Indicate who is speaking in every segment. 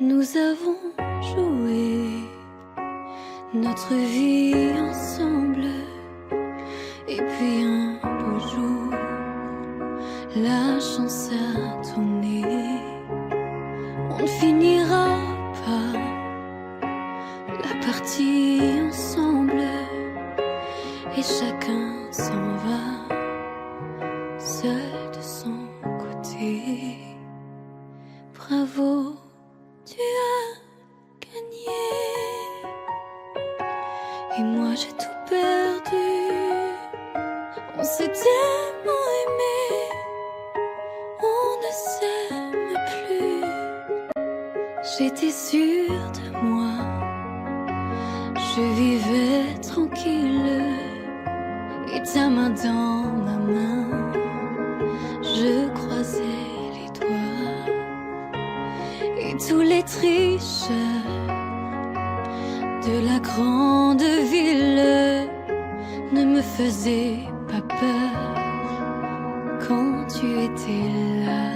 Speaker 1: Nous avons joué notre vie ensemble, et puis un beau jour, la chance a tourné. On ne finira pas la partie ensemble, et chacun s'en va seul de son côté. Bravo, tu as gagné. Et moi j'ai tout perdu. On s'est tellement aimé, on ne s'aime plus. J'étais sûre de moi, je vivais tranquille, et ta main dans ma main, je croisais les doigts. Et tous les tricheurs de la grande ville ne me faisaient pas peur quand tu étais là.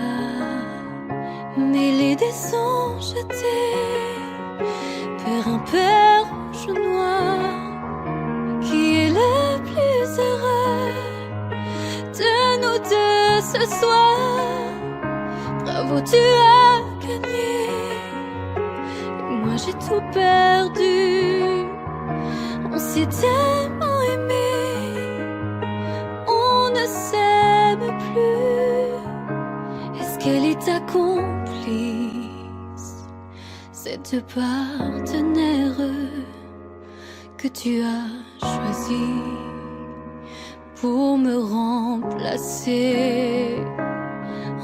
Speaker 1: Mêlés des sons jetés par un père rouge ou noir, qui est le plus heureux de nous deux ce soir. Bravo, tu as gagné, et moi j'ai tout perdu. On s'est tellement aimé, on ne s'aime plus. Est-ce qu'elle est ta complice, cette partenaire que tu as choisi pour me remplacer?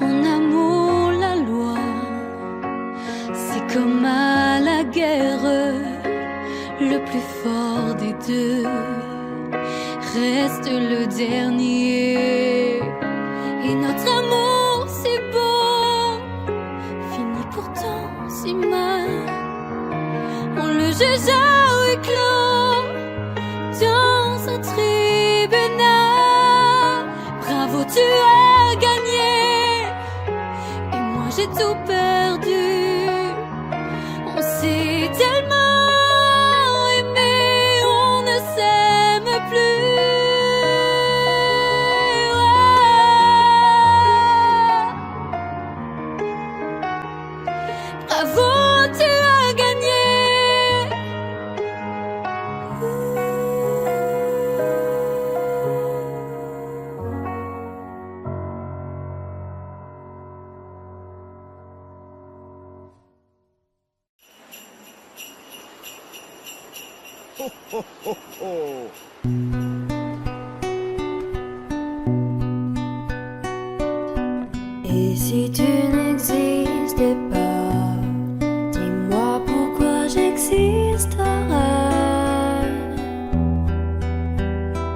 Speaker 1: En amour, la loi, c'est comme à la guerre, le plus fort des deux reste le dernier. Et notre amour si beau finit pourtant si mal. On le juge à huis clos dans un tribunal. Bravo, tu as gagné, et moi j'ai tout perdu. On s'est tellement aimé, on ne s'aime plus. Bravo, tu as gagné.
Speaker 2: Ho, ho, ho, ho.
Speaker 1: Et si tu n'existais pas, dis-moi pourquoi j'existerais.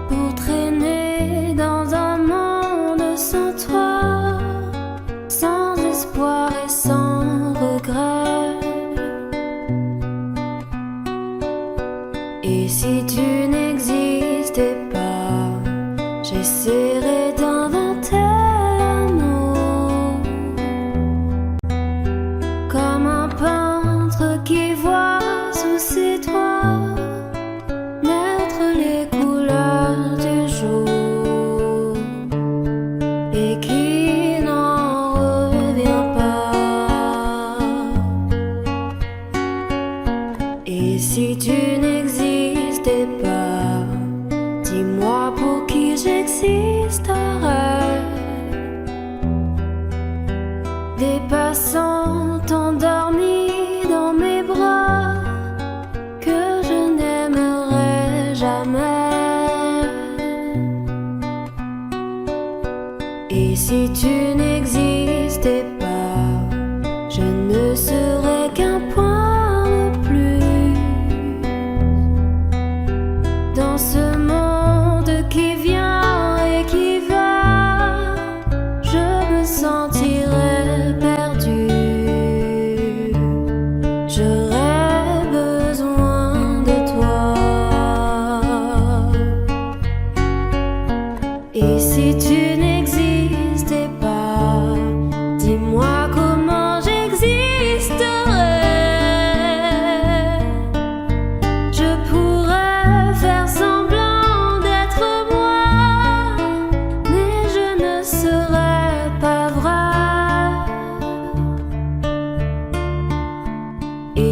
Speaker 1: Pour traîner dans un monde sans toi, sans espoir et sans regret. Et si tu n'existais pas, j'essaierais d'inventer un mot, comme un peintre qui voit sous ses doigts naître les couleurs du jour et qui n'en revient pas. Et si tu n'existais pas,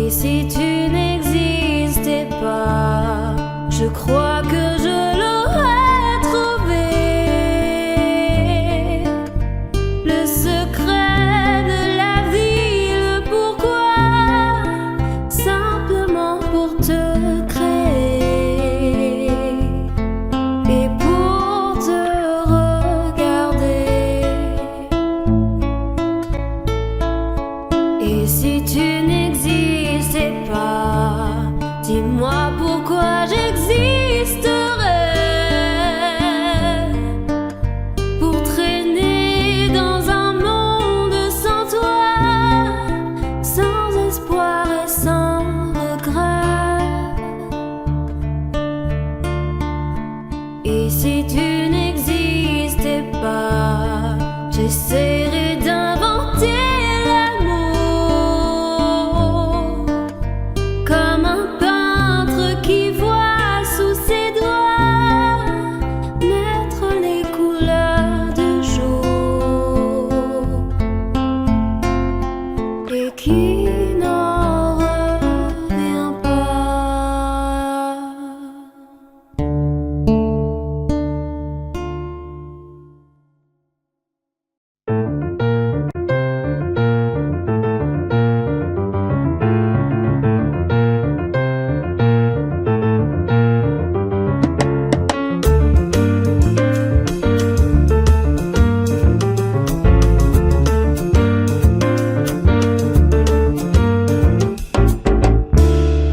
Speaker 1: Et si tu n'existais pas, je crois que je l'aurais trouvé. Le secret de la vie, le pourquoi, simplement pour te créer et pour te regarder. Et si tu n'existais pas, dis-moi pourquoi j'existerais. Pour traîner dans un monde sans toi, sans espoir et sans regret. Et si tu n'existais pas, j'essaierais d'inventer l'amour comme un peintre qui voit sous ses doigts naître les couleurs du jour et qui n'en revient pas.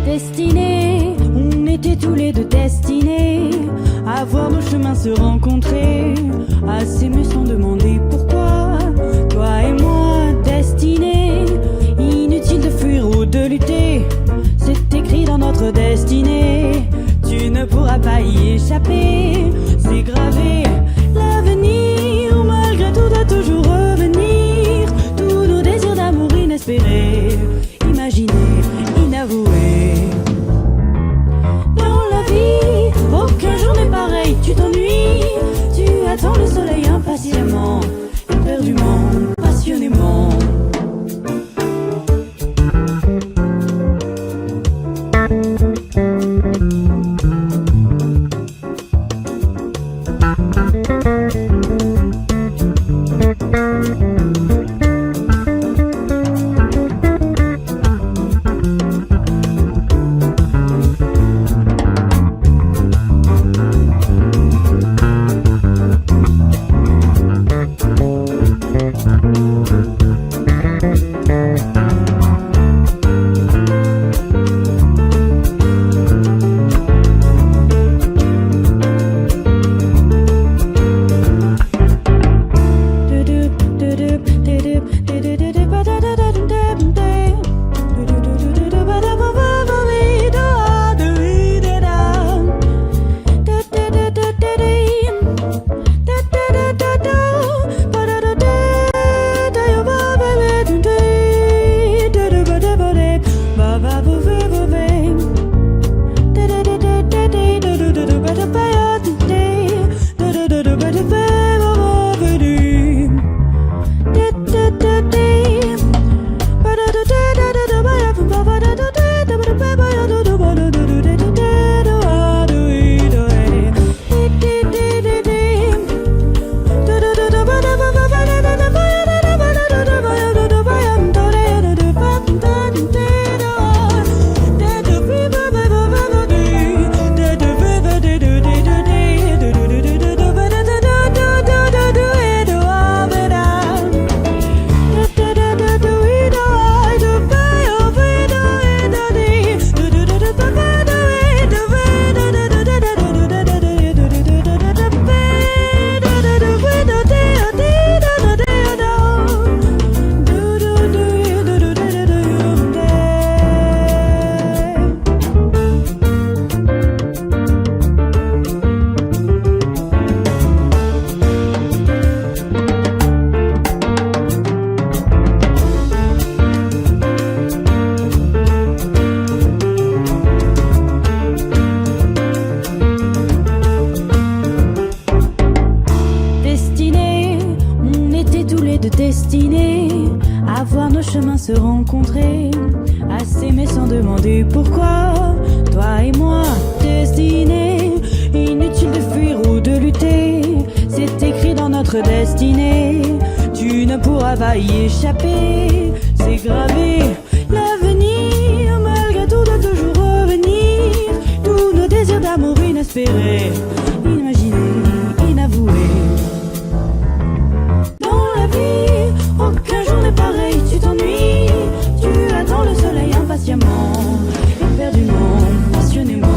Speaker 3: Destinés, on était tous les deux destinés à voir nos chemins se rencontrer, à s'aimer sans demander pourquoi. Toi et moi, destinés, inutile de fuir ou de lutter, c'est écrit dans notre destinée. Tu ne pourras pas y échapper, c'est gravé. L'avenir, malgré tout, doit toujours revenir. Tous nos désirs d'amour inespérés, imaginés, inavoués. Dans la vie, aucun jour n'est pareil, tu t'ennuies. Tu attends le soleil impatiemment, éperdument, passionnément. de destinée à voir nos chemins se rencontrer, à à s'aimer sans demander pourquoi. Toi et moi, destinés, inutile de fuir ou de lutter. C'est écrit dans notre destinée, tu ne pourras pas y échapper. C'est gravé, l'avenir, malgré tout doit toujours revenir. Tous nos désirs d'amour inespérés, inimaginés, inavoués. Dans la vie, aucun jour n'est pareil, tu t'ennuies. Tu attends le soleil impatiemment, éperdument, passionnément.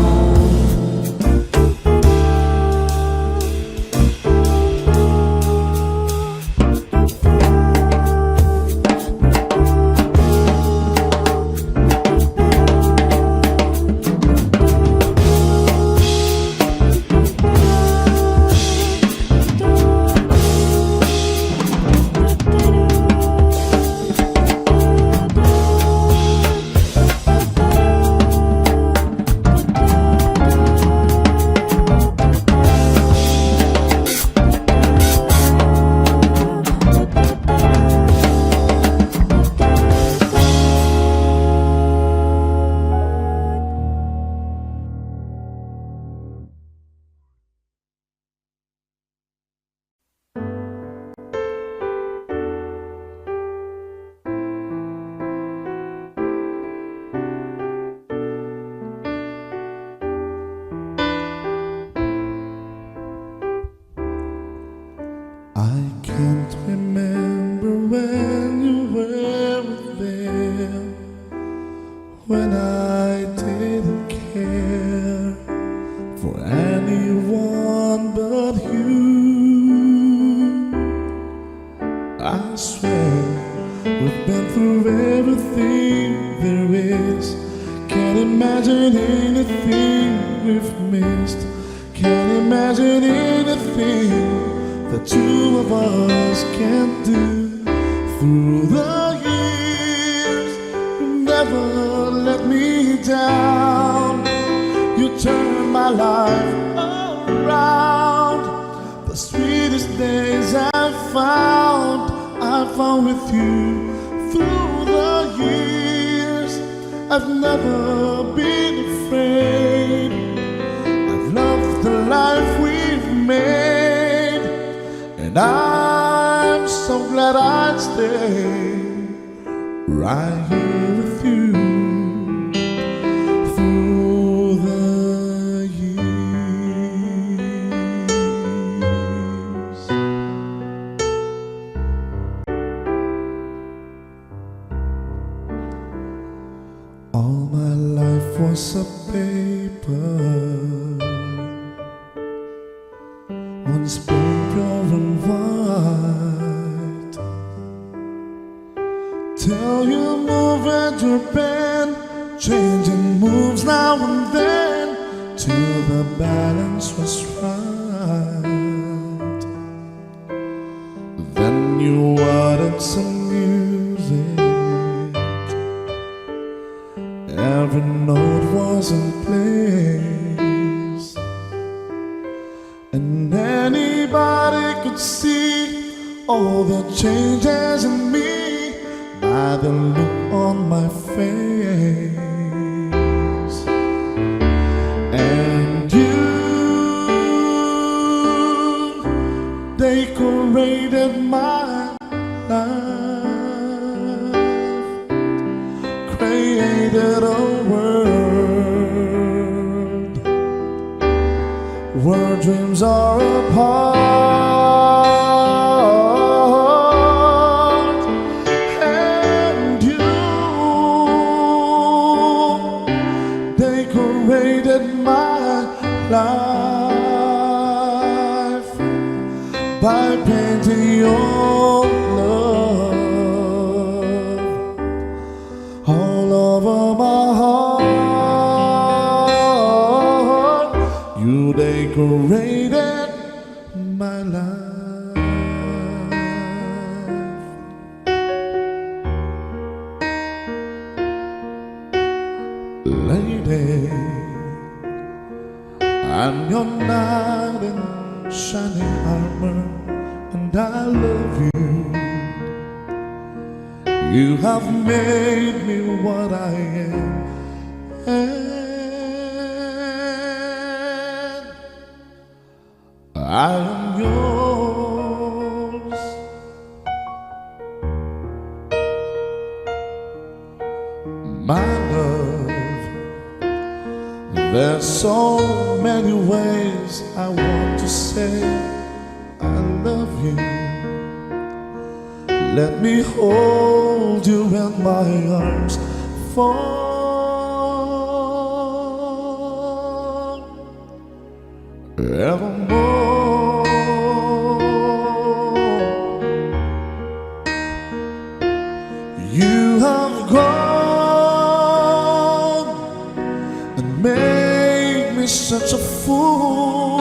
Speaker 4: I can't remember when you were there, when I didn't care for anyone but you. I swear we've been through everything there is. Can't imagine anything we've missed. Can't imagine anything the two of us can do. Through the years, you never let me down. You turned my life around. The sweetest days I found with you. Through the years, I've never been afraid. I've loved the life we've made, and I'm so glad I'd stay right here with you through the years. All my life was a paper, once pure and white, till you move at your bend, changing moves now and then, till the balance was right. Then you added some music, every note was in place, and anybody could see all the changes in me by the look on my face. And you decorated my life, created a world where dreams are apart. And you decorated my life by painting your love all over my heart. You decorated my life. Lady, I'm your knight in shining armor, and I love you. You have made me what I am, and I am yours. My love, there's so many ways I want to say I love you. Let me hold you in my arms forevermore. You have gone and made me such a fool.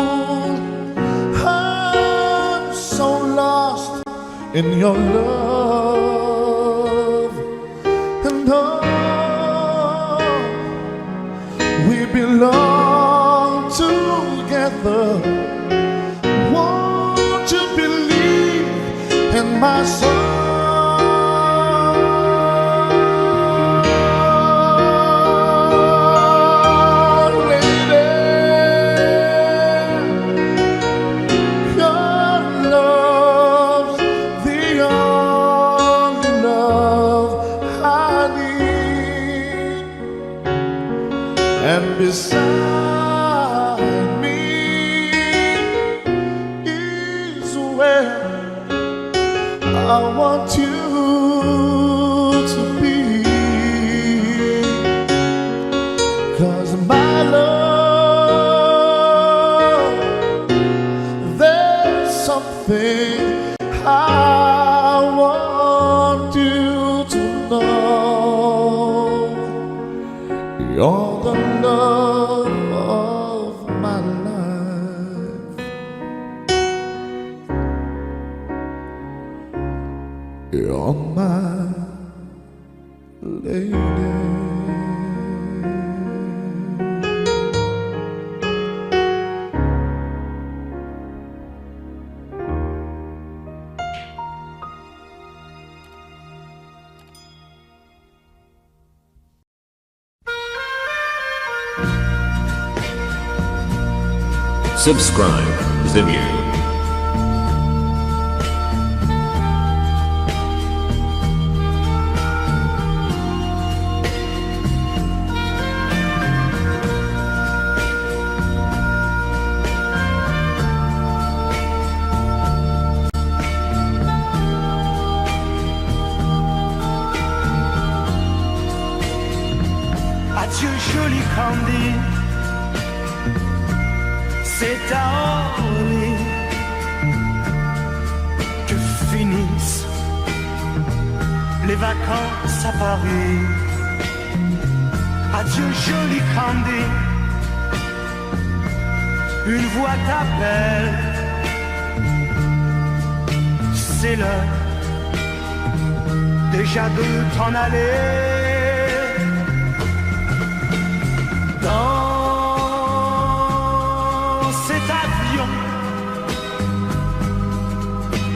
Speaker 4: I'm so lost in your love, and oh, we belong together. Won't you believe in my soul? And beside me is where I want you to be. 'Cause my love, there's something I want you to know. You're the love of my life. You're my lady.
Speaker 5: Subscribe Zimyu.
Speaker 6: Adieu joli Candy, c'est à Orly que finissent les vacances à Paris. Adieu joli Candy, une voix t'appelle, c'est l'heure déjà de t'en aller. Dans cet avion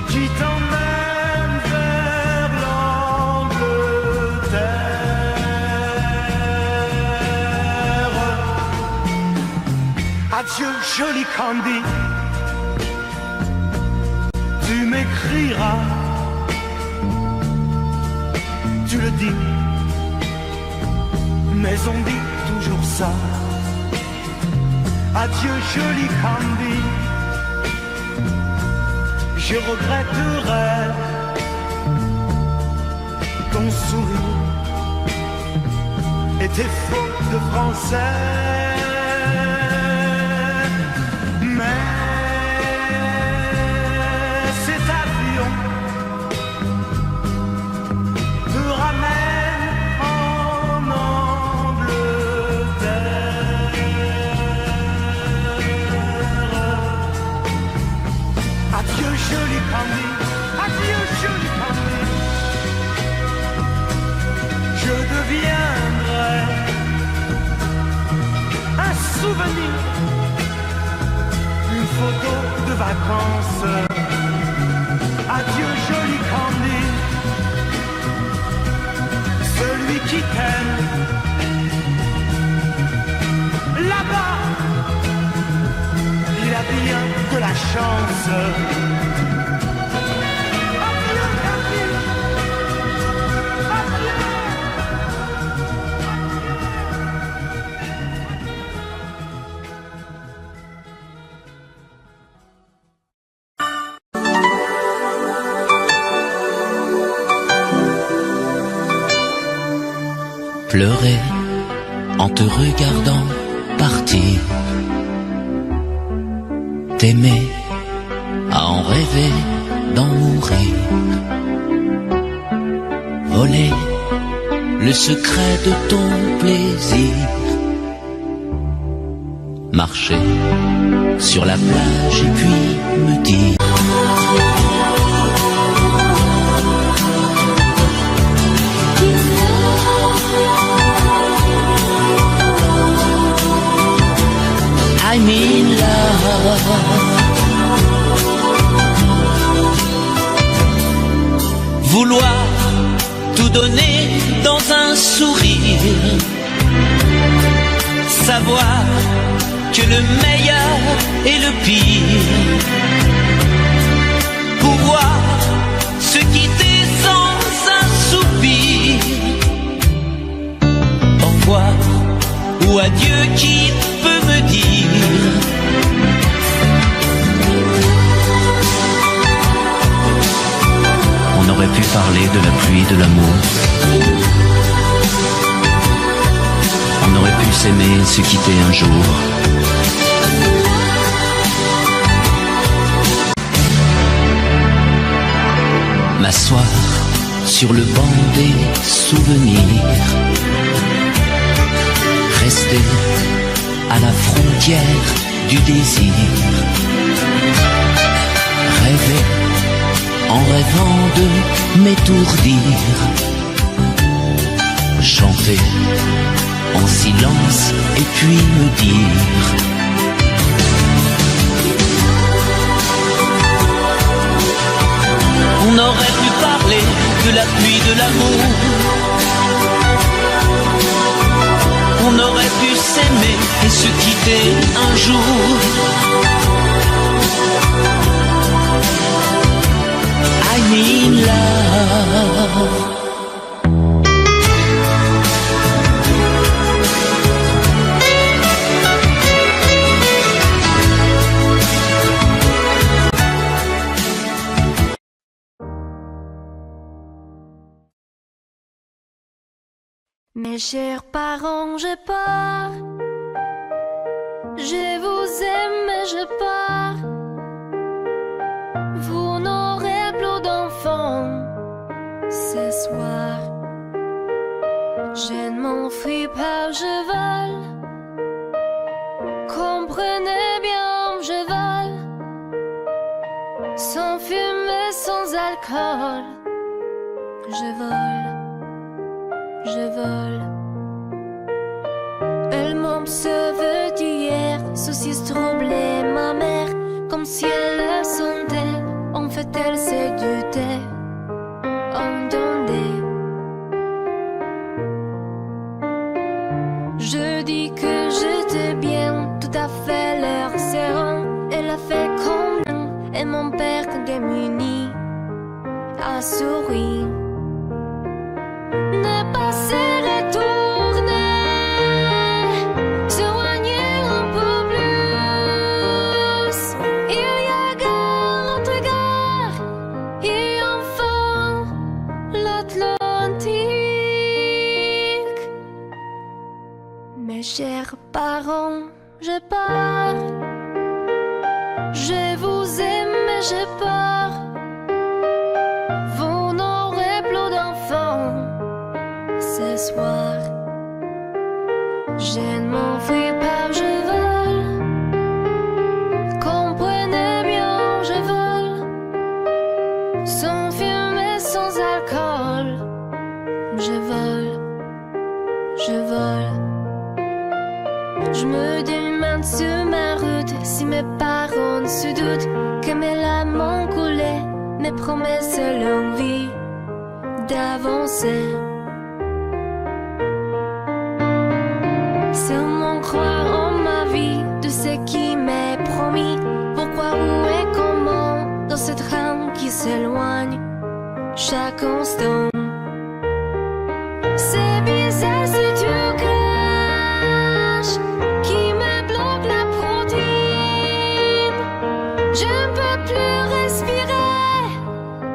Speaker 6: qui t'emmène vers l'Angleterre. Adieu joli Candy, tu m'écriras, tu le dis, mais on dit toujours ça. Adieu joli Candy, je regretterai ton sourire et tes fautes de français. Mais cet avion te ramène en Angleterre. Adieu joli Candy, adieu joli Candy, je deviendrai un souvenir, une photo de vacances. Adieu joli Candy, qui t'aiment. Là-bas, il a bien de la chance. Adieu, adieu.
Speaker 7: Pleurer en te regardant partir, t'aimer à en rêver d'en mourir, voler le secret de ton plaisir, marcher sur la plage et puis me dire I'm in love. Vouloir tout donner dans un sourire, savoir que le meilleur est le pire, pouvoir se quitter sans un soupir, au revoir ou adieu qui peut me dire on aurait pu parler de la pluie, de l'amour, on aurait pu s'aimer, se quitter un jour. M'asseoir sur le banc des souvenirs, rester à la frontière du désir, rêver en rêvant de m'étourdir, chanter en silence et puis me dire on aurait pu parler de la pluie, de l'amour, on aurait pu s'aimer et se quitter un jour. I'm in love.
Speaker 1: Mes chers parents, je pars. Je vous aime, mais je pars. Vous n'aurez plus d'enfants ce soir. Je ne m'enfuis pas, je vole. Comprenez bien, je vole. Sans fumée, sans alcool. Je vole. Je vole. Elle m'observe d'hier, saucisse troublée, ma mère, comme si elle le sentait. En fait, elle s'est dutée. Entendez. Je dis que j'étais bien, tout à fait l'air serrant. Elle a fait comme nous, et mon père, démuni, a souri. Ne pas se retourner, s'éloigner un peu plus. Il y a gare, l'autre gare, et enfin l'Atlantique. Mes chers parents, je pars. Je vous aime, mais je pars. Vous n'aurez plus d'enfants ce soir. Je ne m'enfuis pas, je vole. Comprenez bien, je vole. Sans fumée, sans alcool. Je vole, je vole. Je me demande sur ma route si mes parents se doutent que mes larmes ont coulé, mes promesses l'envie d'avancer. seulement croire en ma vie, de ce qui m'est promis. Pourquoi, où et comment, dans ce train qui s'éloigne chaque instant. C'est bizarre ce truc qui me bloque la protéine. Je ne peux plus respirer,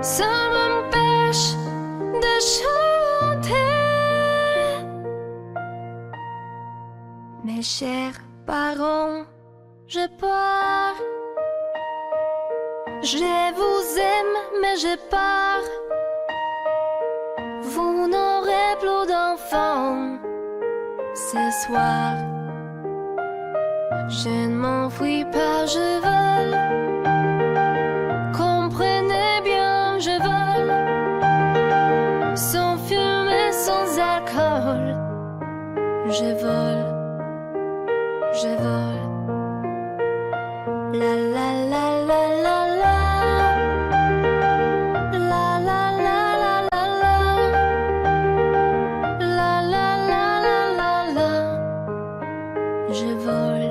Speaker 1: ça m'empêche de chanter. Mes chers parents, je pars. Je vous aime, mais je pars. Vous n'aurez plus d'enfants ce soir. Je ne m'enfuis pas, je vole. Comprenez bien, je vole. Sans fumée, sans alcool. Je vole. Je vole. La la la la la la. La la la la la la. La la la la la la. Je vole.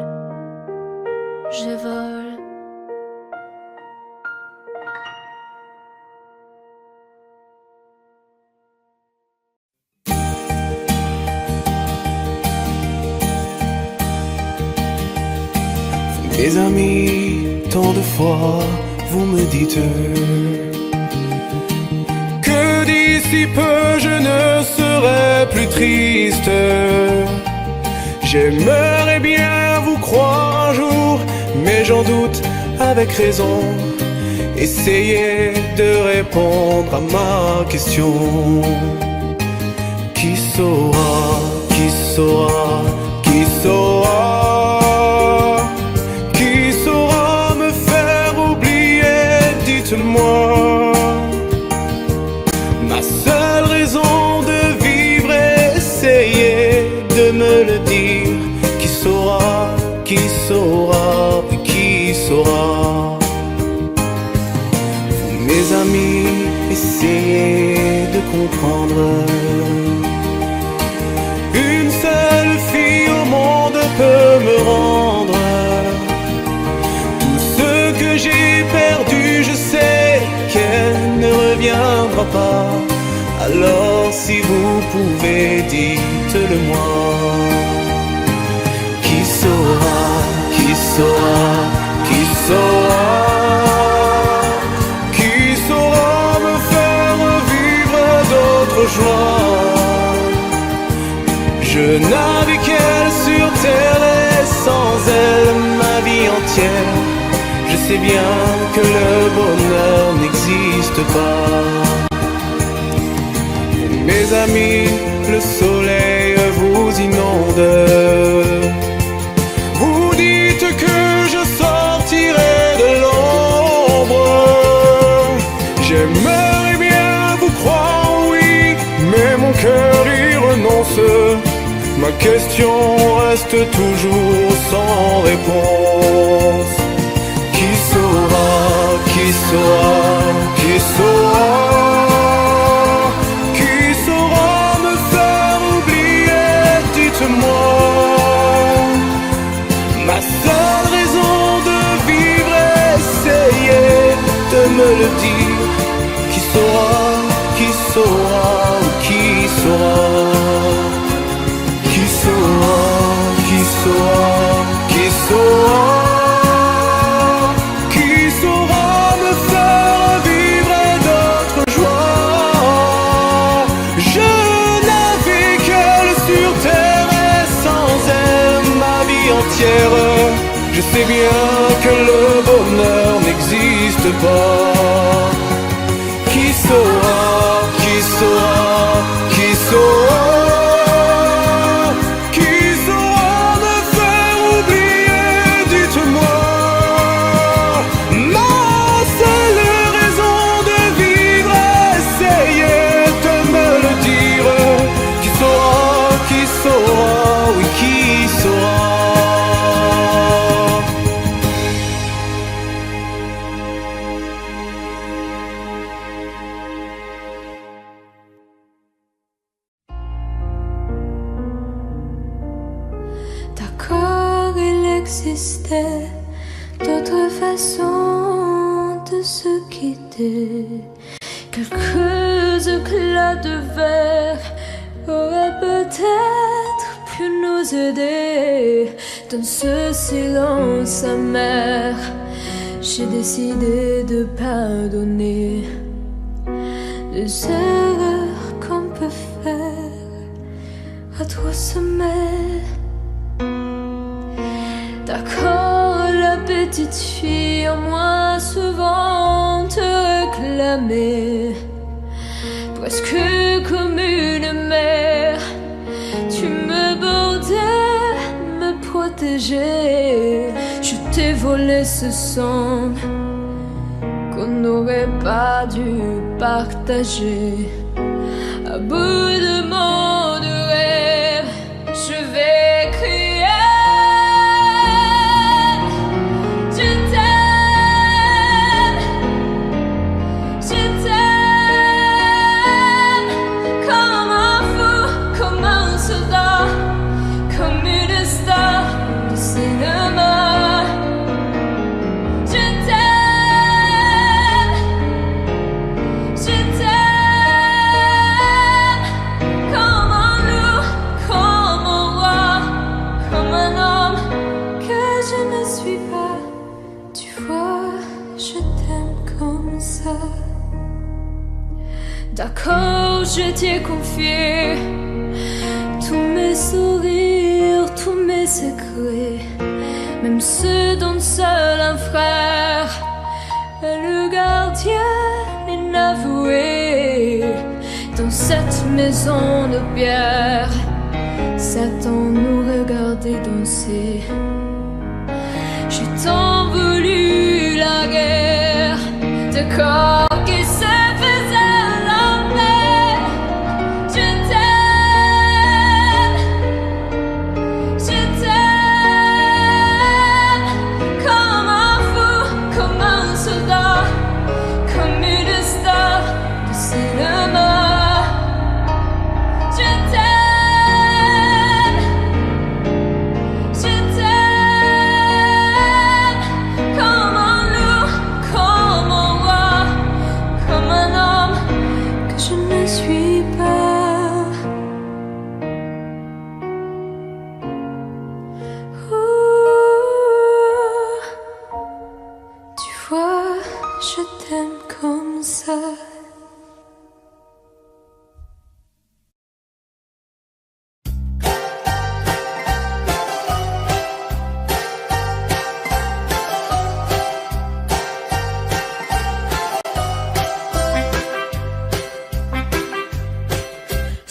Speaker 1: Je vole.
Speaker 8: Mes amis, tant de fois vous me dites que d'ici peu je ne serai plus triste. J'aimerais bien vous croire un jour, mais j'en doute avec raison. Essayez de répondre à ma question. Qui saura, qui saura, qui saura? Moi, ma seule raison de vivre, essayez de me le dire. Qui saura, qui saura, qui saura? Vous, mes amis, essayez de comprendre. Une seule fille au monde peut me rendre tout ce que j'ai perdu. Je sais qu'elle ne reviendra pas. Alors si vous pouvez, dites-le moi. Qui saura, qui saura, qui saura? Qui saura me faire vivre d'autres joies? Je n'avais qu'elle sur terre et sans elle ma vie entière. Je sais bien que le bonheur n'existe pas. Mes amis, le soleil vous inonde. Vous dites que je sortirai de l'ombre. J'aimerais bien vous croire, oui, mais mon cœur y renonce. Ma question reste toujours sans réponse. Qui saura, qui saura, qui saura? Qui saura me faire oublier? Dites-moi. Ma seule raison de vivre, essayez de me le dire. Qui saura, qui saura, qui saura? Qui saura, qui saura, qui saura? Je sais bien que le bonheur n'existe pas. Qui saura, qui saura, qui saura? Qui saura me faire oublier? Dites-moi. Ma seule raison de vivre, essayez de me le dire. Qui saura, oui, qui saura?
Speaker 1: existait d'autres façons de se quitter. Quelques éclats de verre auraient peut-être pu nous aider dans ce silence amer. J'ai décidé de pardonner les erreurs qu'on peut faire à 3 semaines. D'accord, la petite fille en moi souvent te réclamait, presque comme une mère. Tu me bordais, me protégeais. Je t'ai volé ce sang qu'on n'aurait pas dû partager. À bout de mots de rêve, je vais crier. D'accord, je t'ai confié tous mes sourires, tous mes secrets, même ceux dont seul un frère est le gardien inavoué. Dans cette maison de pierre, Satan nous regardait danser. J'ai tant voulu la guerre de corps qui se faisait.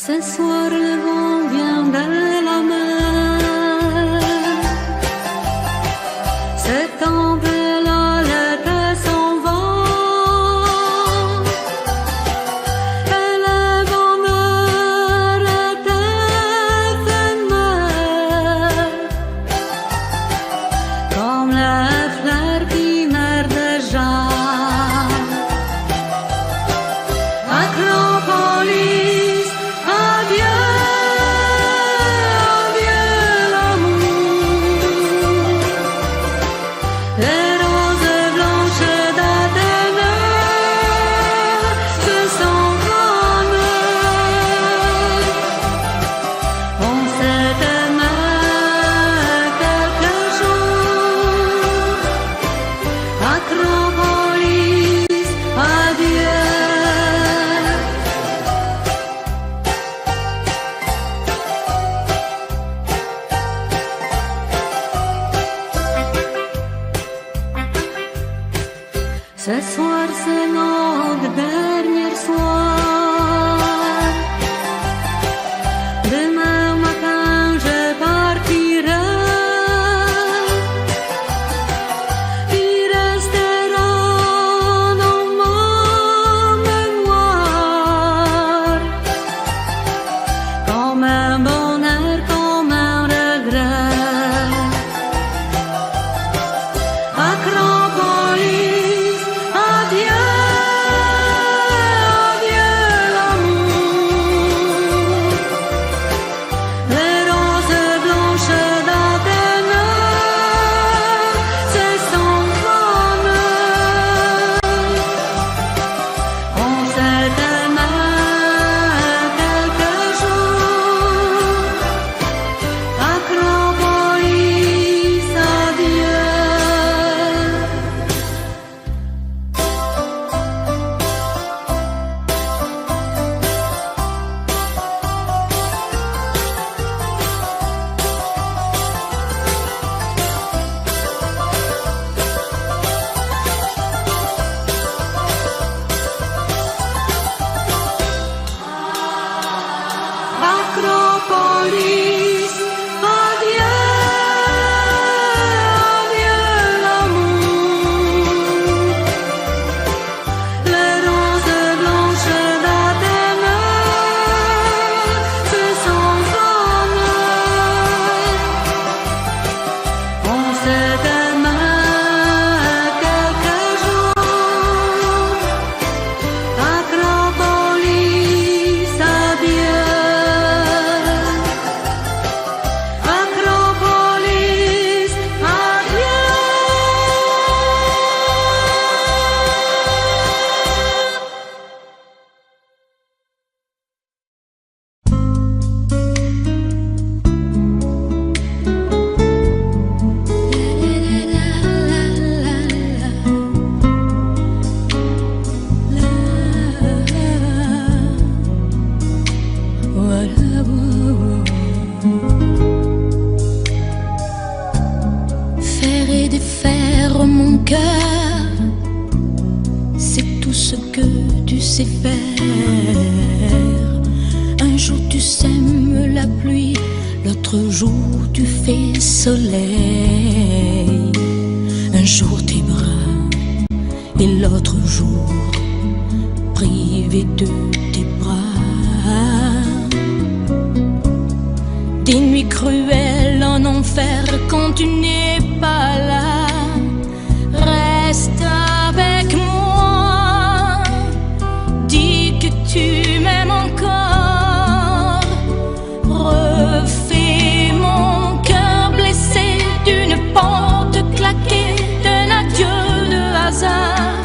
Speaker 3: Ce soir le vent vient de la mer. Cet tempête-là, l'été s'en va. Et le bonheur est éphémère, comme les fleurs qui meurent déjà. Acropolis, adieu, adieu l'amour. Les roses blanches d'Athènes se sont calmées. On s'est aimé quelques jours. Acropolis, adieu. Ce soir c'est notre dernier soir. Demain matin je partirai. Il restera dans ma mémoire comme un bonheur, comme un regret. Acropolis, adieu.
Speaker 1: cœur, c'est tout ce que tu sais faire. Un jour tu sèmes la pluie, l'autre jour tu fais soleil. Un jour tes bras et l'autre jour privé de tes bras. Des nuits cruelles en enfer quand tu n'es pas là. Reste avec moi, dis que tu m'aimes encore. Refais mon cœur blessé d'une porte claquée, d'un adieu de hasard.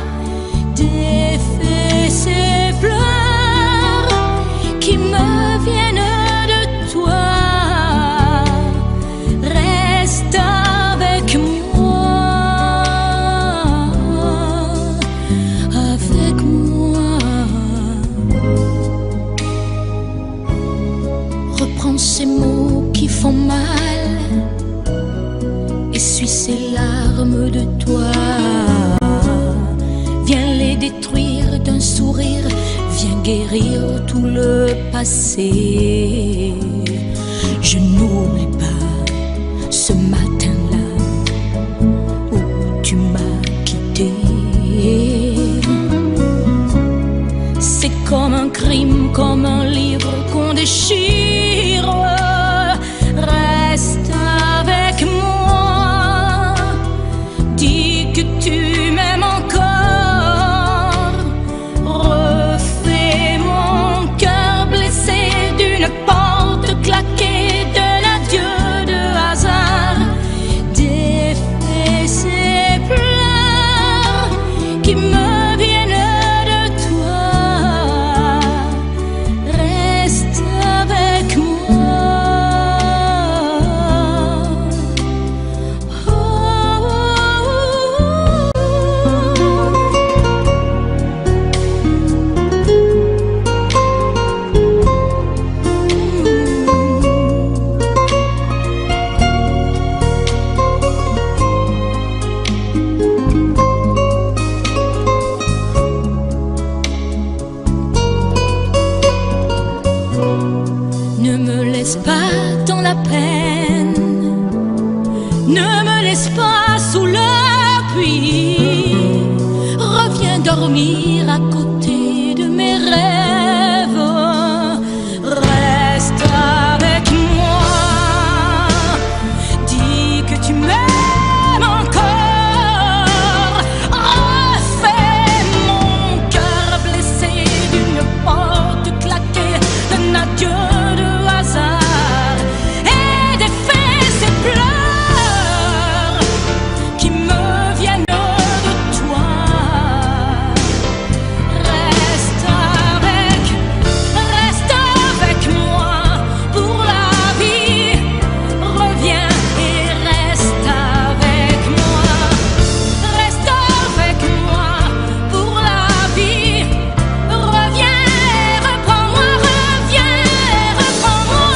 Speaker 1: Défais ces pleurs qui me viennent de toi. Reste avec moi, avec moi. Reprends ces mots qui font mal, essuie ces larmes de toi. Viens les détruire d'un sourire, viens guérir tout le passé. Je n'oublie pas ce matin-là où tu m'as quitté. C'est comme un crime, comme un livre qu'on déchire. Reste avec moi, dis que tu m'aimes encore. Refais mon cœur blessé d'une porte claquée, d'un adieu de hasard. Défais ces pleurs qui me viennent de toi. Reste avec moi. Oh, oh, oh. Ne me laisse pas dans la peine, ne me laisse pas sous la pluie. Reviens dormir à côté de mes rêves. Reste avec moi, dis que tu m'aimes encore. Refais mon cœur blessé d'une porte claquée, d'un adieu de hasard. Et défais ces pleurs qui me viennent de toi. Reste avec moi pour la vie. Reviens et reste avec moi. Reste avec moi pour la vie. Reviens et reprends-moi, reviens et reprends-moi.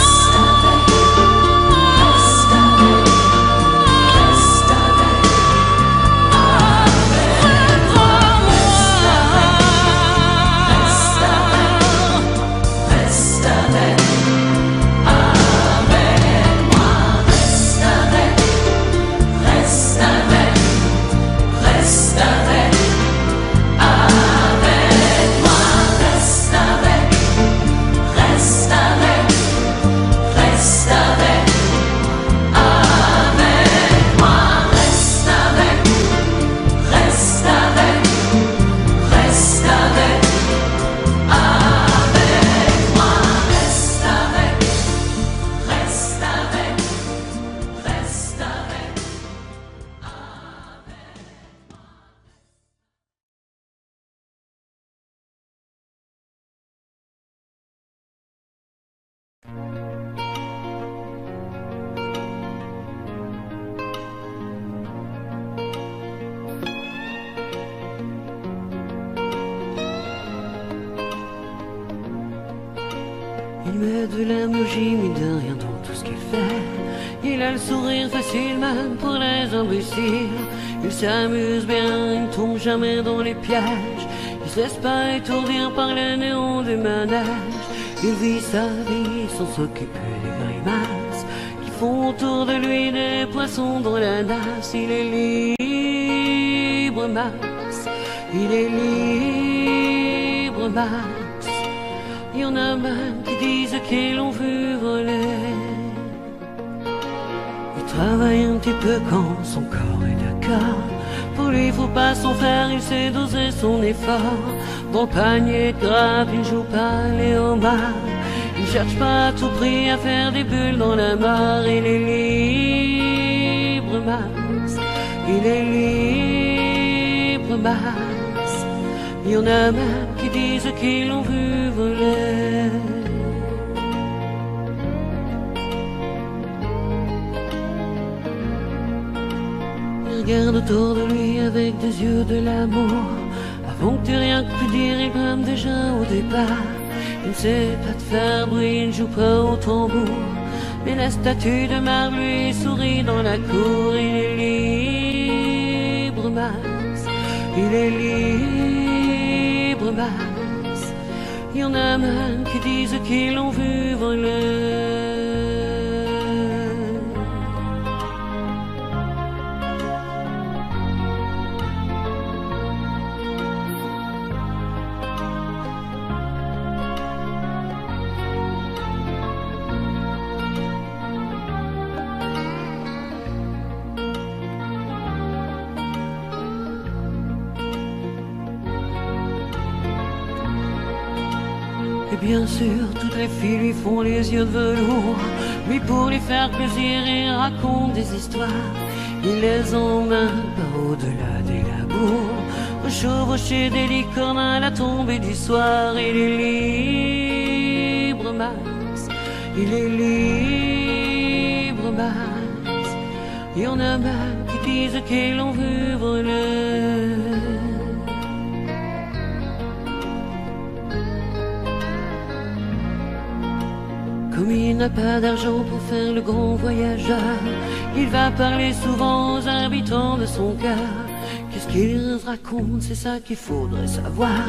Speaker 9: Il met de l'énergie, mais de rien dans tout ce qu'il fait. Il a le sourire facile même pour les imbéciles. Il s'amuse bien, il ne tombe jamais dans les pièges. Il se laisse pas étourdir par les néons du manège. Il vit sa vie sans s'occuper des grimaces qui font autour de lui des poissons dans la nasse. Il est libre, Max. Il est libre, Max. Il y en a même qui disent qu'ils l'ont vu voler. Il travaille un petit peu quand son corps est d'accord. Pour lui, faut pas s'en faire, il sait doser son effort. Dans le panier de grappe, il joue pas les homards. Il cherche pas à tout prix à faire des bulles dans la mare. Il est libre, Max. Il est libre, Max. Il y en a même qui disent qu'ils l'ont vu voler. Regarde autour de lui avec des yeux de l'amour. Avant que tu rien que pu dire, il brame déjà au départ. Il ne sait pas te faire bruit, il ne joue pas au tambour. Mais la statue de marbre lui sourit dans la cour. Il est libre, Max. Il est libre, Max. Il y en a même qui disent qu'ils l'ont vu voler. Et bien sûr, toutes les filles lui font les yeux de velours. Lui, pour lui faire plaisir, il raconte des histoires. Il les emmène par au-delà des labours, chevaucher des licornes à la tombée du soir. Il est libre, Max. Il est libre, Max. Il y en a même qui disent qu'ils l'ont vu voler. Comme il n'a pas d'argent pour faire le grand voyageur, il va parler souvent aux habitants de son cœur. Qu'est-ce qu'il raconte, c'est ça qu'il faudrait savoir,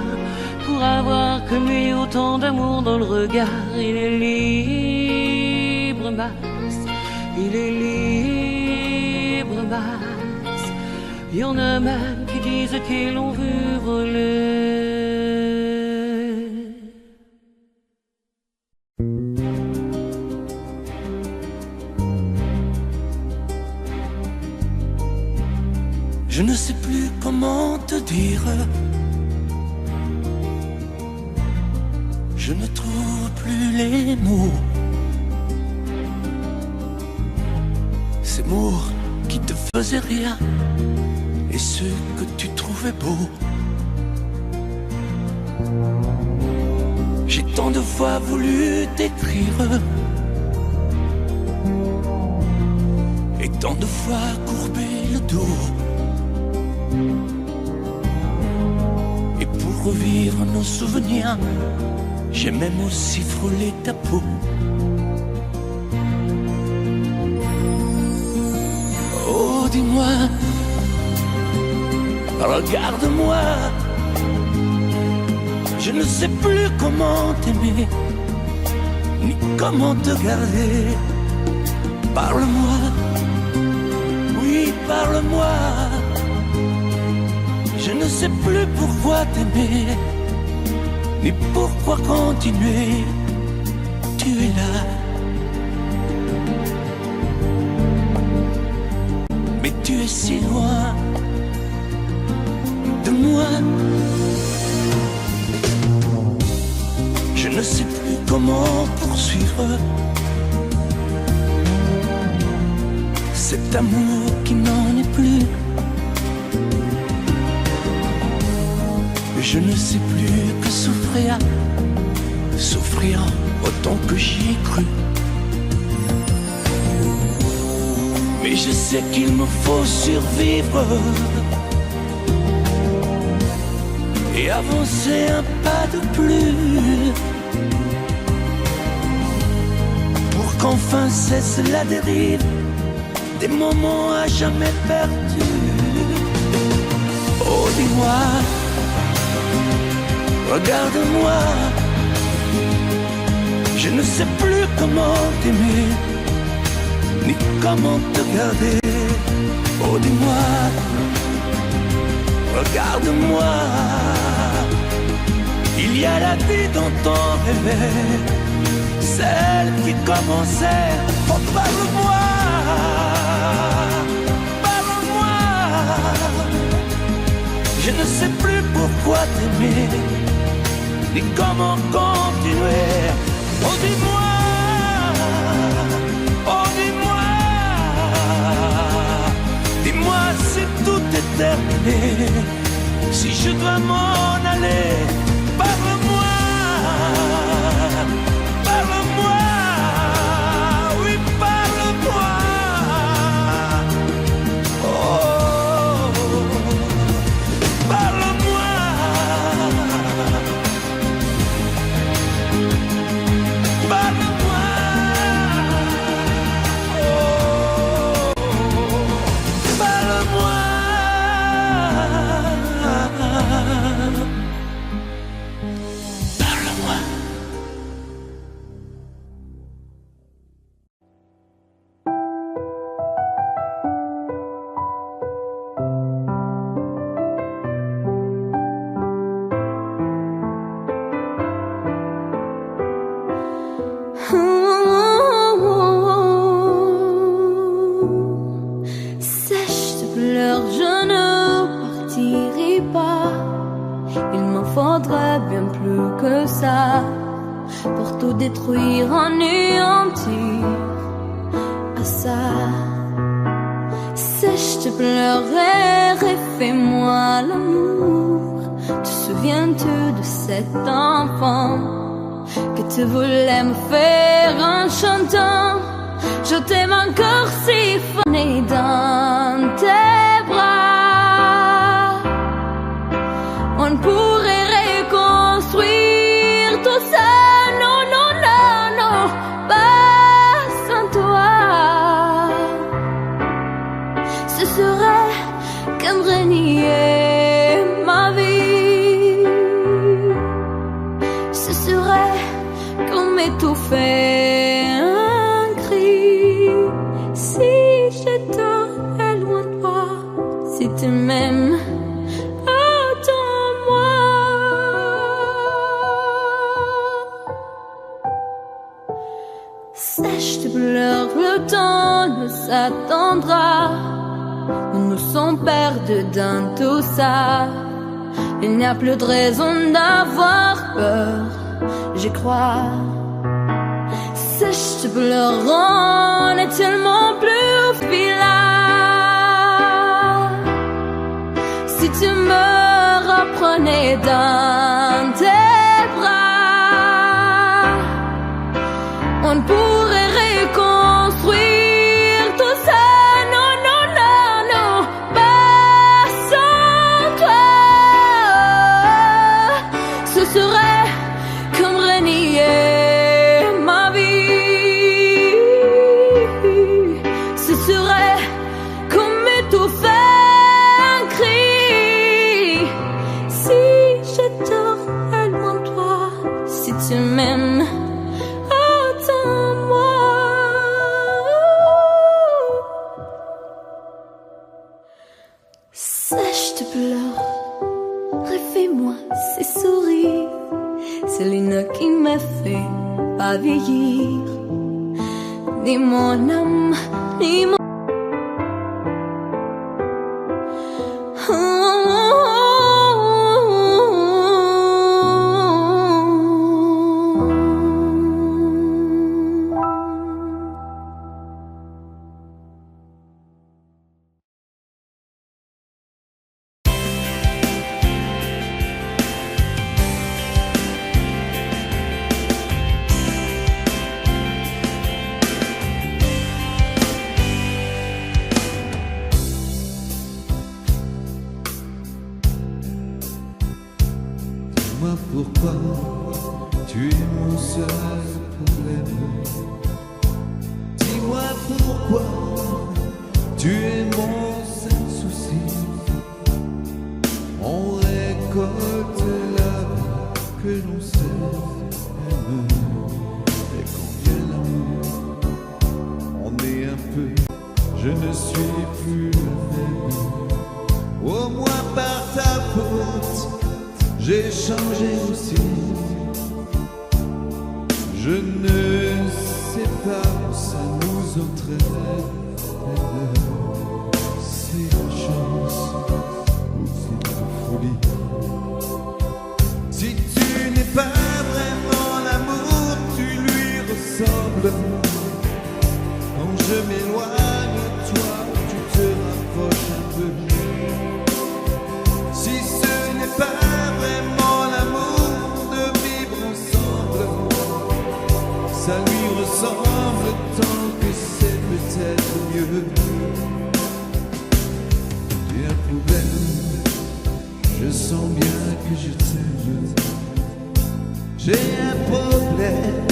Speaker 9: pour avoir comme lui autant d'amour dans le regard. Il est libre, Max. Il est libre, Max. Il y en a même qui disent qu'ils l'ont vu voler.
Speaker 7: Je ne sais plus comment te dire. Je ne trouve plus les mots. Ces mots qui te faisaient rien et ceux que tu trouvais beaux. J'ai tant de fois voulu t'écrire et tant de fois courbé le dos. Et pour revivre nos souvenirs, j'ai même aussi frôlé ta peau. Oh, dis-moi, regarde-moi. Je ne sais plus comment t'aimer, ni comment te garder. Parle-moi, oui, parle-moi. Je ne sais plus pourquoi t'aimer, ni pourquoi continuer. Tu es là, mais tu es si loin de moi. Je ne sais plus comment poursuivre cet amour qui n'en est plus. Je ne sais plus que souffrir, souffrir autant que j'y ai cru. Mais je sais qu'il me faut survivre et avancer un pas de plus, pour qu'enfin cesse la dérive des moments à jamais perdus. Oh, dis-moi, regarde-moi, je ne sais plus comment t'aimer, ni comment te garder. Oh, dis-moi, regarde-moi, il y a la vie dont on rêvait, celle qui commençait. Oh, parle-moi, parle-moi, je ne sais plus pourquoi t'aimer, ni comment continuer. Oh, dis-moi, oh, dis-moi, dis-moi si tout est terminé, si je dois m'en aller. Parle-moi, parle-moi, oui, parle-moi. Oh, parle-moi. Parle-moi. Oh, parle-moi.
Speaker 1: Sèche tes pleurs, je ne partirai pas. Il m'en faudrait bien plus que ça pour tout détruire, anéantir à ça. Sèche tes pleurs et refais-moi l'amour. Te souviens-tu de cet enfant que tu voulais me faire en chantant? Je t'aime encore siphonné dans tes bras. On pourrait reconstruire tout ça. Non, non, non, non, pas sans toi. Ce serait comme renier ma vie. Ce serait comme étouffer un cri. Si j'étais loin de toi, si tu m'aimes, attends-moi. Sèche tes pleurs, le temps ne s'attendra. Nous nous sommes perdus dans tout ça. Il n'y a plus de raison d'avoir peur, j'y crois. Sèche tes pleurs, on est tellement plus filaire. Si tu me reprenais dans tes bras, on pourrait reconstruire tout ça. Non, non, non, non, pas sans toi. Ce serait comme renier ma vie. Ce serait comme étouffer un cri. Si j'étais loin de toi, si tu m'aimes, attends-moi. Sèche tes pleurs, refais-moi ces sourires. C'est l'une qui me fait pas vieillir. Ni mon âme, ni mon...
Speaker 10: Dis-moi pourquoi tu es mon seul problème. Dis-moi pourquoi Tu es mon seul souci. On récolte la vie que l'on sème. Et quand vient l'amour, on est un peu. Je ne suis plus le même. Au moins par ta faute, j'ai changé aussi. Je ne sais pas où ça nous entraîne. C'est la chance ou c'est la folie. Si tu n'es pas vraiment l'amour, tu lui ressembles. Quand je m'éloigne de toi, tu te rapproches un peu. Si ce n'est pas vraiment l'amour de vivre ensemble, ça lui ressemble tant que c'est peut-être mieux. J'ai un problème, je sens bien que je t'aime. J'ai un problème,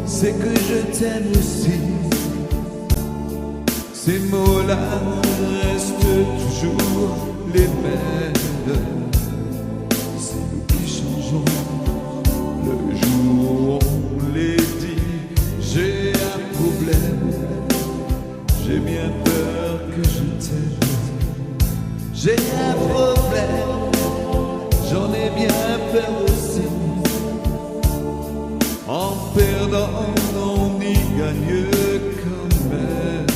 Speaker 10: c'est que je t'aime aussi. Ces mots-là restent toujours les mêmes. C'est nous qui changeons le jour où on les dit. J'ai un problème, j'ai bien peur que je t'aime. J'ai un problème, j'en ai bien peur aussi. En perdant, on y gagne quand même.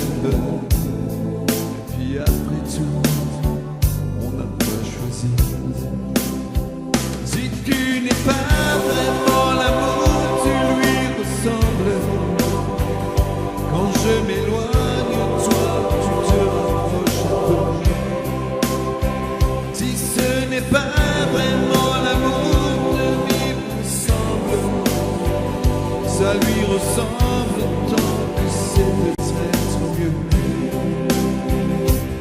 Speaker 10: Et puis après tout, on n'a pas choisi. Si tu n'es pas vraiment l'amour, tu lui ressembles. Quand je m'éloigne de toi, tu te rapproches un peu. Si ce n'est pas vraiment l'amour de vivre ensemble, ça lui ressemble tant que c'est peut-être mieux.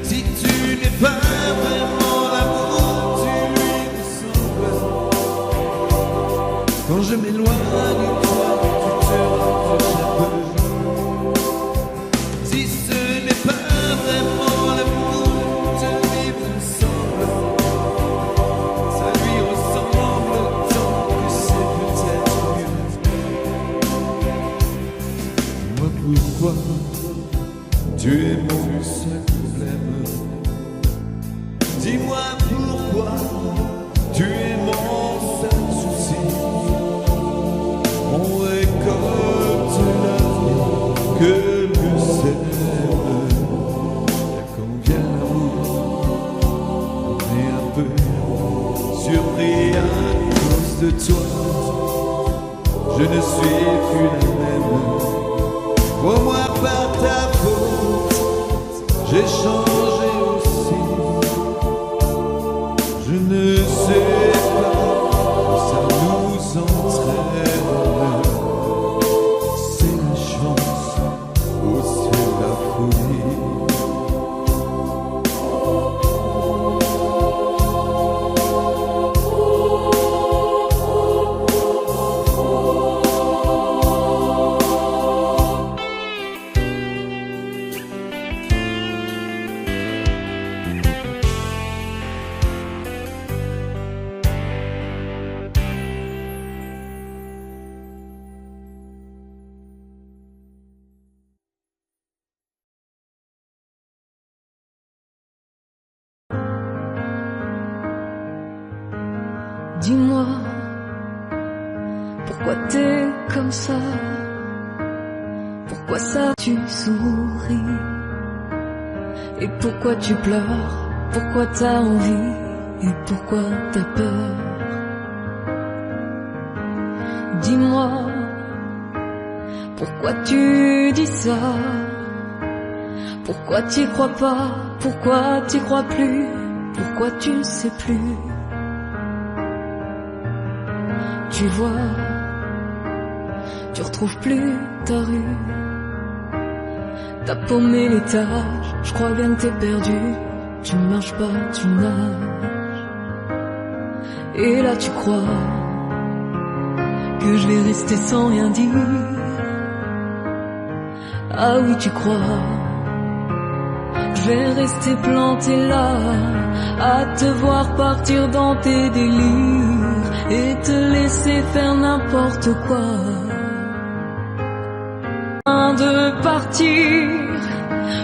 Speaker 10: Si tu n'es pas vraiment l'amour, tu lui ressembles. Quand je m'éloigne de toi, tu te rapproches un peu. Si ce n'est pas vraiment l'amour de vivre ensemble, ça lui ressemble tant que c'est peut-être mieux. Moi pourquoi tu es mon seul problème? Dis-moi pourquoi tu es mon seul souci. On récolte la vie que l'on sème. Et quand vient l'amour, on est un peu surpris à cause de toi. Je ne suis plus la même. Au moins par ta faute, j'ai changé aussi. Je ne sais pas où ça nous entraîne. C'est la chance ou c'est la folie.
Speaker 1: Dis-moi, pourquoi t'es comme ça? Pourquoi ça tu souris? Et pourquoi tu pleures? Pourquoi t'as envie? Et pourquoi t'as peur? Dis-moi, pourquoi tu dis ça? Pourquoi t'y crois pas? Pourquoi t'y crois plus? Pourquoi tu ne sais plus? Tu vois, tu retrouves plus ta rue. T'as paumé l'étage, je crois bien que t'es perdu. Tu marches pas, tu nages. Et là tu crois que je vais rester sans rien dire. Ah oui tu crois, Je vais rester planté là, à te voir partir dans tes délires et te laisser faire n'importe quoi. De partir,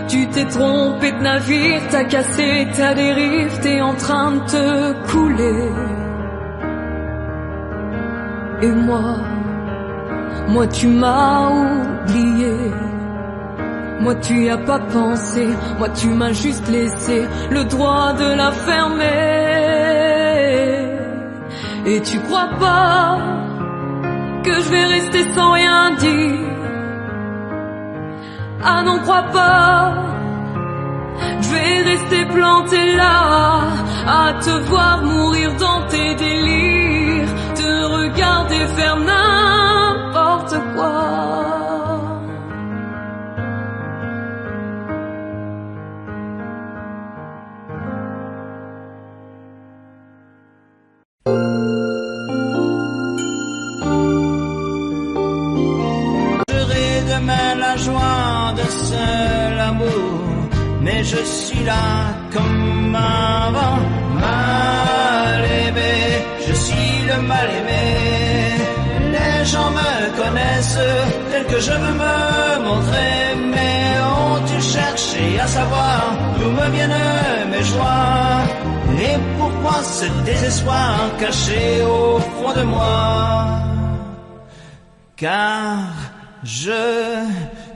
Speaker 1: tu t'es trompé de navire, t'as cassé ta dérive, t'es en train de te couler. Et moi tu m'as oublié. Moi tu y as pas pensé, moi tu m'as juste laissé le droit de la fermer. Et tu crois pas que je vais rester sans rien dire? Ah non, crois pas, je vais rester planté là, à te voir mourir dans tes délires, te regarder faire n'importe quoi.
Speaker 7: Demain la joie de seul amour, mais je suis là comme avant, mal aimé, je suis le mal aimé. Les gens me connaissent tel que je veux me montrer, mais ont-tu cherché à savoir d'où me viennent mes joies? Et pourquoi ce désespoir caché au fond de moi? Car je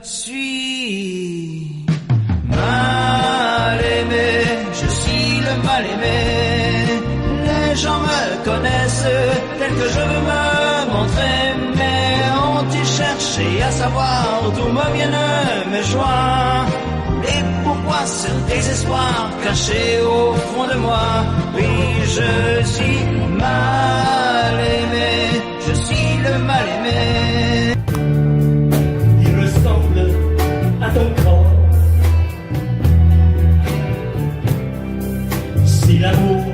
Speaker 7: suis mal aimé, je suis le mal aimé. Les gens me connaissent tel que je veux me montrer, mais ont-ils cherché à savoir d'où me viennent mes joies? Et pourquoi ce désespoir caché au fond de moi? Oui, je suis mal aimé, je suis le mal aimé.
Speaker 11: À ton corps, si l'amour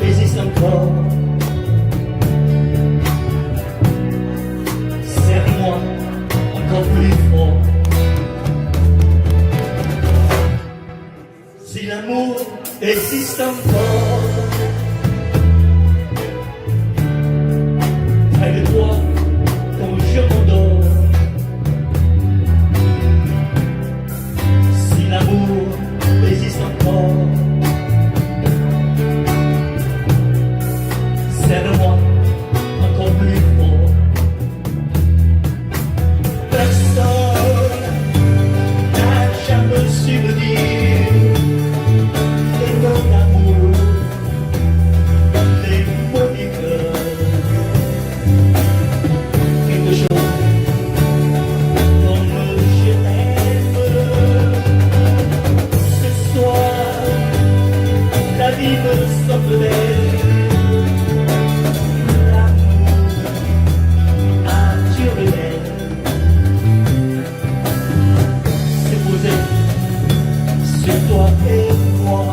Speaker 11: existe encore, serre-moi encore plus fort. Si l'amour existe encore, près de toi, quand je m'endors. L'amour existe encore. Serre-moi encore plus fort. Personne n'a jamais su me dire que ton amour, les mots du cœur, quelque chose comme je t'aime. La vie me semble belle, l'amour naturel s'est posé sur toi et moi.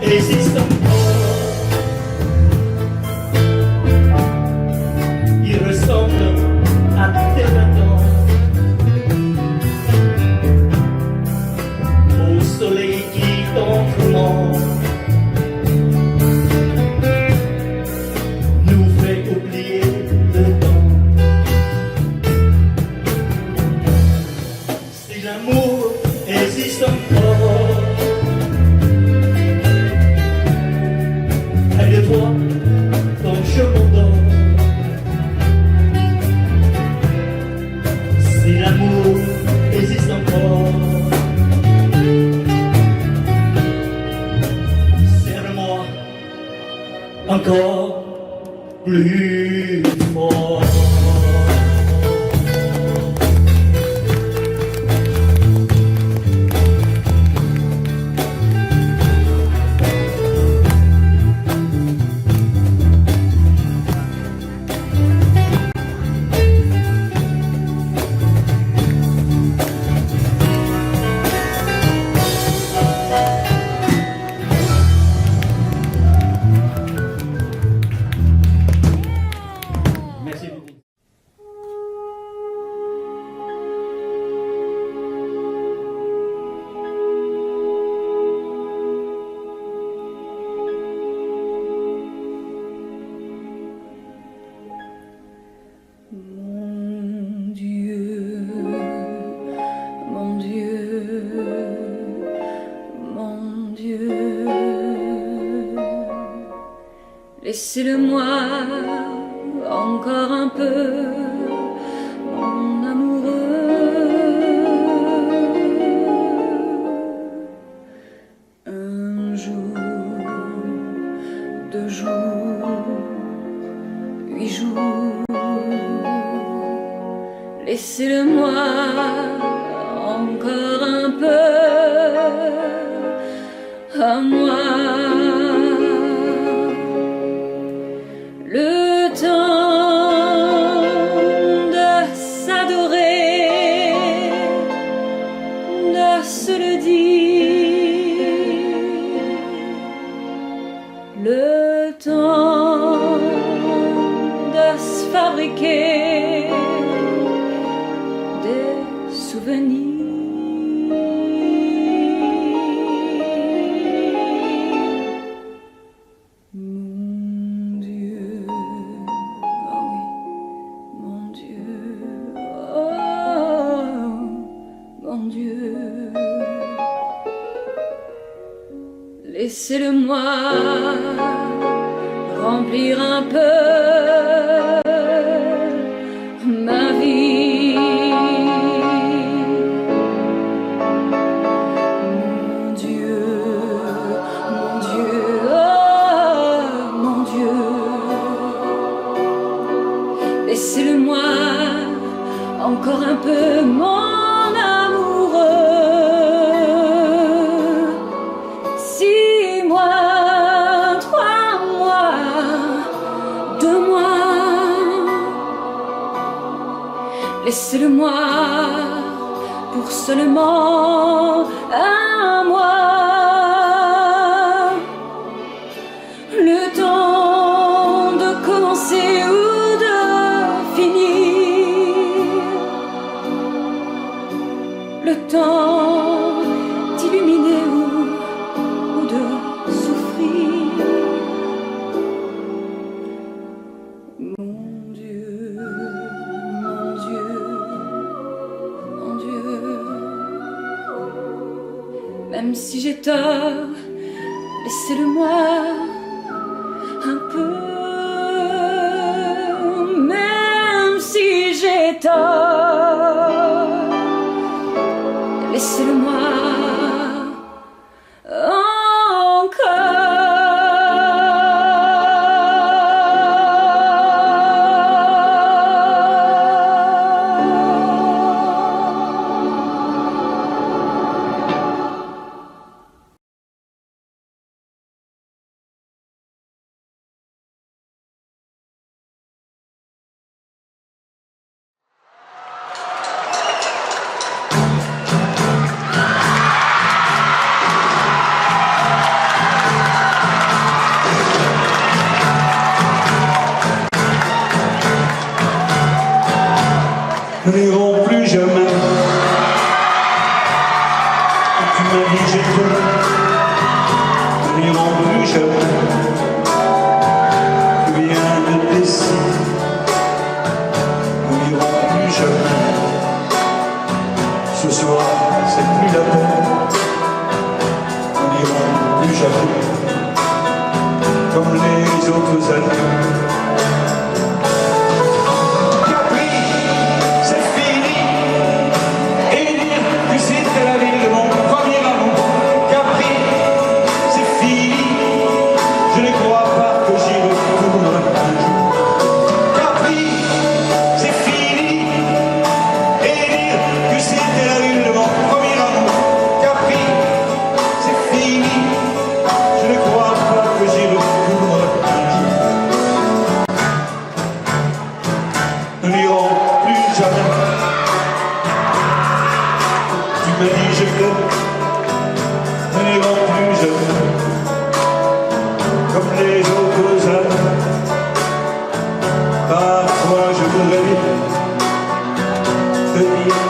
Speaker 11: Existe encore, il ressemble à tes attentes, au soleil qui t'entourmente, nous fait oublier le temps. Si l'amour existe encore, de toi, quand je m'endors. Si l'amour existe encore, serre-moi encore plus fort.
Speaker 3: Laissez-le-moi encore un peu, mon amoureux. Un jour, 2 jours, 8 jours. Laissez-le-moi encore un peu à moi. Le temps de s'adorer, de se le dire, le temps de se fabriquer des souvenirs. Laissez-le-moi remplir un peu ma vie. Mon Dieu, oh mon Dieu. Laissez-le-moi encore un peu, mon amoureux. Laissez-le-moi pour seulement un mois, le temps de commencer ou de finir, le temps d'illuminer ou de souffrir. Mon Dieu, même si j'ai tort, laissez-le-moi un peu. Même si j'ai tort, laissez-le-moi
Speaker 8: Nous n'irons plus jamais. Tu m'as dit je t'aime. Nous n'irons plus jamais. Tu viens de décider. Nous n'irons plus jamais. Ce soir, c'est plus la peine. Nous n'irons plus jamais. Comme les autres années. Nous n'irons plus jamais. Tu me dis je t'aime. Nous n'irons plus jamais. Comme les autres années. Parfois je voudrais te dire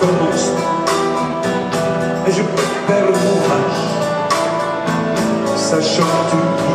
Speaker 8: recommence. Et je perds mon courage, sachant que tu